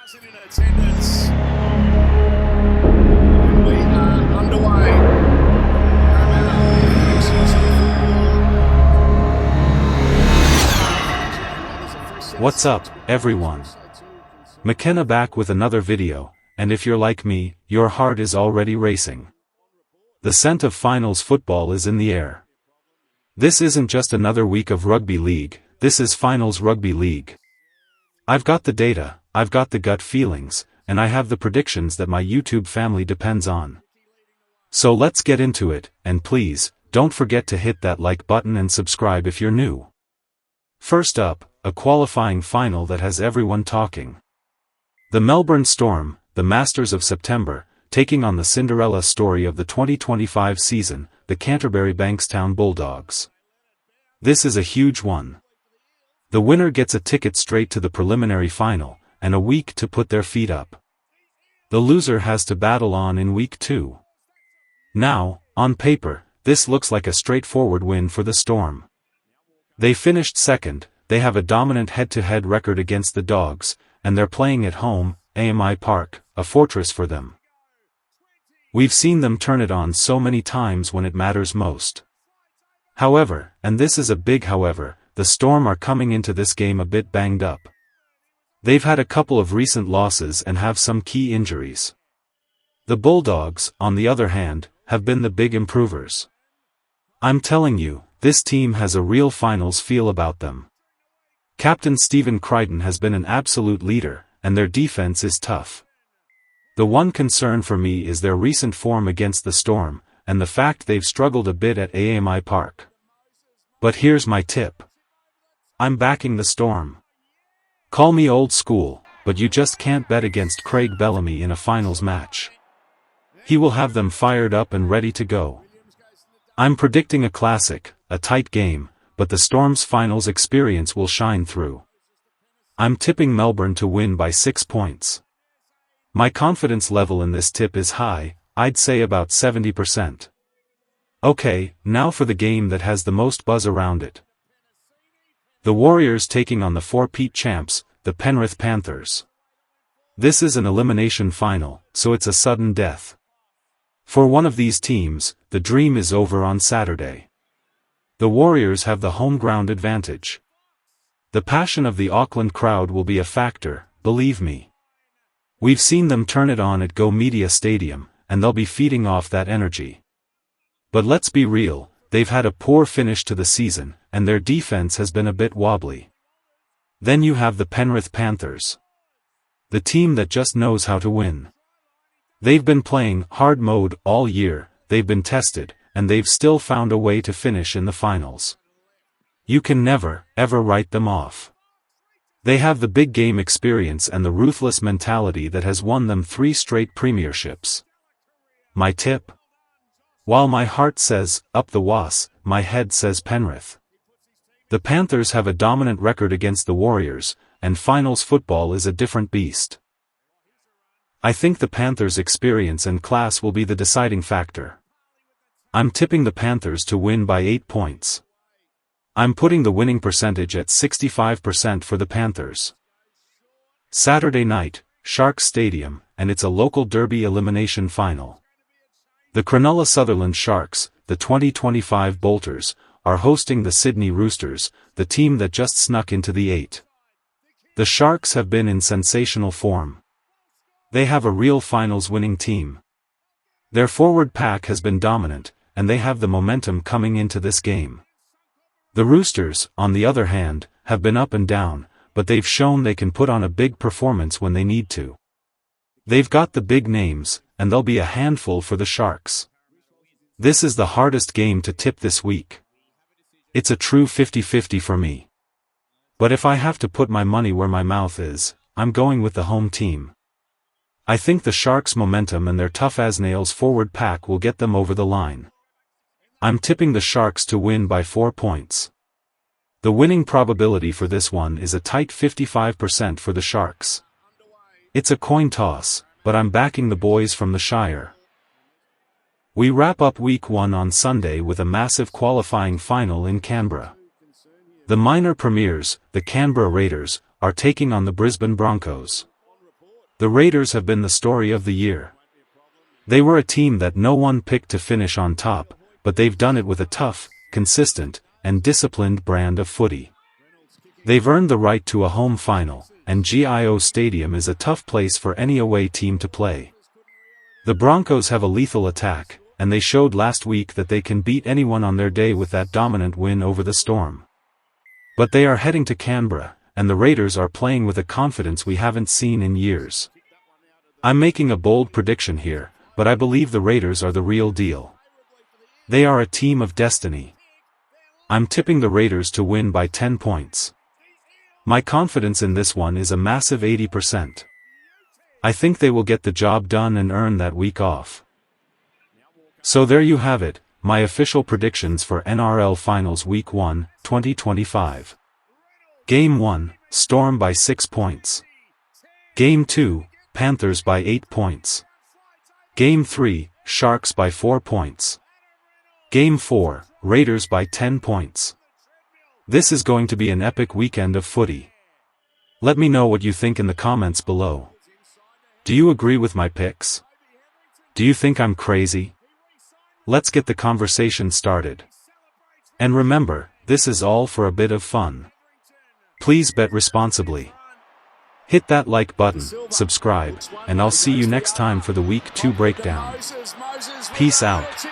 In attendance. We are underway. What's up, everyone? Makena back with another video, and if you're like me, your heart is already racing. The scent of finals football is in the air. This isn't just another week of rugby league, this is finals rugby league. I've got the data, I've got the gut feelings, and I have the predictions that my YouTube family depends on. So let's get into it, and please, don't forget to hit that like button and subscribe if you're new. First up, a qualifying final that has everyone talking. The Melbourne Storm, the Masters of September, taking on the Cinderella story of the 2025 season, the Canterbury-Bankstown Bulldogs. This is a huge one. The winner gets a ticket straight to the preliminary final, and a week to put their feet up. The loser has to battle on in week 2. Now, on paper, this looks like a straightforward win for the Storm. They finished second, they have a dominant head-to-head record against the Dogs, and they're playing at home, AMI Park, a fortress for them. We've seen them turn it on so many times when it matters most. However, and this is a big however, the Storm are coming into this game a bit banged up. They've had a couple of recent losses and have some key injuries. The Bulldogs, on the other hand, have been the big improvers. I'm telling you, this team has a real finals feel about them. Captain Stephen Crichton has been an absolute leader, and their defense is tough. The one concern for me is their recent form against the Storm, and the fact they've struggled a bit at AMI Park. But here's my tip. I'm backing the Storm. Call me old school, but you just can't bet against Craig Bellamy in a finals match. He will have them fired up and ready to go. I'm predicting a classic, a tight game, but the Storm's finals experience will shine through. I'm tipping Melbourne to win by 6 points. My confidence level in this tip is high, I'd say about 70%. Okay, now for the game that has the most buzz around it. The Warriors taking on the four-peat champs, the Penrith Panthers. This is an elimination final, so it's a sudden death. For one of these teams, the dream is over on Saturday. The Warriors have the home ground advantage. The passion of the Auckland crowd will be a factor, believe me. We've seen them turn it on at Go Media Stadium, and they'll be feeding off that energy. But let's be real, they've had a poor finish to the season, and their defense has been a bit wobbly. Then you have the Penrith Panthers. The team that just knows how to win. They've been playing hard mode all year, they've been tested, and they've still found a way to finish in the finals. You can never, ever write them off. They have the big game experience and the ruthless mentality that has won them 3 straight premierships. My tip? While my heart says, up the Was, my head says Penrith. The Panthers have a dominant record against the Warriors, and finals football is a different beast. I think the Panthers' experience and class will be the deciding factor. I'm tipping the Panthers to win by 8 points. I'm putting the winning percentage at 65% for the Panthers. Saturday night, Sharks Stadium, and it's a local derby elimination final. The Cronulla-Sutherland Sharks, the 2025 Bolters, are hosting the Sydney Roosters, the team that just snuck into the 8. The Sharks have been in sensational form. They have a real finals-winning team. Their forward pack has been dominant, and they have the momentum coming into this game. The Roosters, on the other hand, have been up and down, but they've shown they can put on a big performance when they need to. They've got the big names, and they'll be a handful for the Sharks. This is the hardest game to tip this week. It's a true 50-50 for me. But if I have to put my money where my mouth is, I'm going with the home team. I think the Sharks' momentum and their tough-as-nails forward pack will get them over the line. I'm tipping the Sharks to win by 4 points. The winning probability for this one is a tight 55% for the Sharks. It's a coin toss, but I'm backing the boys from the Shire. We wrap up Week 1 on Sunday with a massive qualifying final in Canberra. The minor premiers, the Canberra Raiders, are taking on the Brisbane Broncos. The Raiders have been the story of the year. They were a team that no one picked to finish on top, but they've done it with a tough, consistent, and disciplined brand of footy. They've earned the right to a home final, and GIO Stadium is a tough place for any away team to play. The Broncos have a lethal attack, and they showed last week that they can beat anyone on their day with that dominant win over the Storm. But they are heading to Canberra, and the Raiders are playing with a confidence we haven't seen in years. I'm making a bold prediction here, but I believe the Raiders are the real deal. They are a team of destiny. I'm tipping the Raiders to win by 10 points. My confidence in this one is a massive 80%. I think they will get the job done and earn that week off. So there you have it, my official predictions for NRL Finals Week 1, 2025. Game 1, Storm by 6 points. Game 2, Panthers by 8 points. Game 3, Sharks by 4 points. Game 4, Raiders by 10 points. This is going to be an epic weekend of footy. Let me know what you think in the comments below. Do you agree with my picks? Do you think I'm crazy? Let's get the conversation started. And remember, this is all for a bit of fun. Please bet responsibly. Hit that like button, subscribe, and I'll see you next time for the Week 2 breakdown. Peace out.